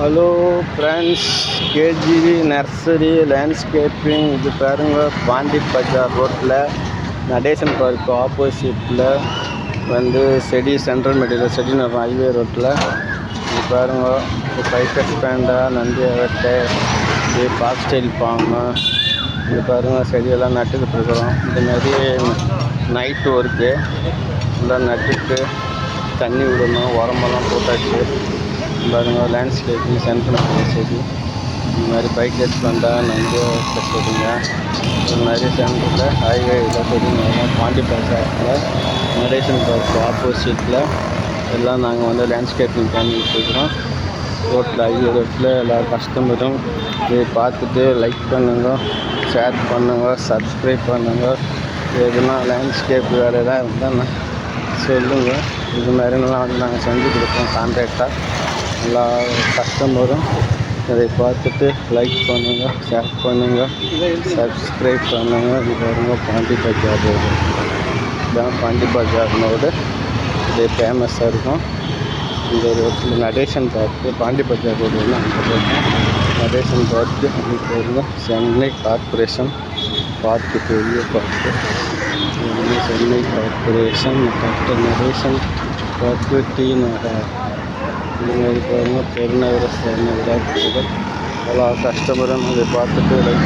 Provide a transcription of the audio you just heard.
Hello friends, KGV nursery landscaping. இது பாருங்கள், பாண்டி பஜார் ரோட்டில் நடேசன் பார்க் ஆப்போசிட்டில் வந்து செடி சென்ட்ரல் மெட்டீரியல் செடி நடுறோம் ஹைவே ரோட்டில். இது பாருங்கள், இது பைக்கர்ஸ் பேண்டா, நந்தி அவட்டை, இது பாக் ஸ்டைல் பாம்பு. இது பாருங்கள், செடியெல்லாம் நட்டுக்கிட்டு இருக்கிறோம். இதுமாரி நைட்டு ஒர்க்கு எல்லாம் நட்டுட்டு தண்ணி விடணும், உரமெல்லாம் போட்டாச்சு. பாருங்கள், லேண்ட்ஸ்கேப்பிங் சென்ட்ரல் செடி. இந்த மாதிரி பைக் எடுத்து வந்தால் நன்றி செடிங்க. இது மாதிரி சென்டரில் ஹைவேயில் செடிங்க பாண்டி பஜாரில் நடேசன் பார்க் ஆப்போசிட்டில் எல்லாம் நாங்கள் வந்து லேண்ட்ஸ்கேப்பிங் பண்ணிகிட்டு இருக்கிறோம். ரோட்டில் ஹைவே ரோட்டில் எல்லா கஸ்டமரும் இதை பார்த்துட்டு லைக் பண்ணுங்கள், ஷேர் பண்ணுங்கள், சப்ஸ்கிரைப் பண்ணுங்கள். எதுனா லேண்ட்ஸ்கேப் வேறு எதாவது இருந்தால் நான் சொல்லுங்கள். இது மாதிரிலாம் வந்து நாங்கள் செஞ்சு கொடுப்போம் கான்ட்ராக்டாக. எல்லா கஸ்டமரும் இதை பார்த்துட்டு லைக் பண்ணுங்கள், ஷேர் பண்ணுங்கள், சப்ஸ்கிரைப் பண்ணுங்கள். இது பாருங்க, பாண்டி பஜார் ரோடு இதுதான். பாண்டி பஜார் ரோடு இது ஃபேமஸாக இருக்கும். இந்த ரோட்டில் நடேசன் பார்க்கு, பாண்டி பஜார் ரோடு வந்து அங்கே இருக்கும். நடேசன் பார்க்கு அங்கே பாருங்க, சென்னை கார்பரேஷன் பார்க்கு, பெரிய park. Chennai corporation doctor Natesan park, T Nagar. இந்த மாதிரி பாருங்கள், பெருநகர சேர்ந்த விளையாட்டுகள் எல்லா கஸ்டமரும் அதை பார்த்துட்டு லைக்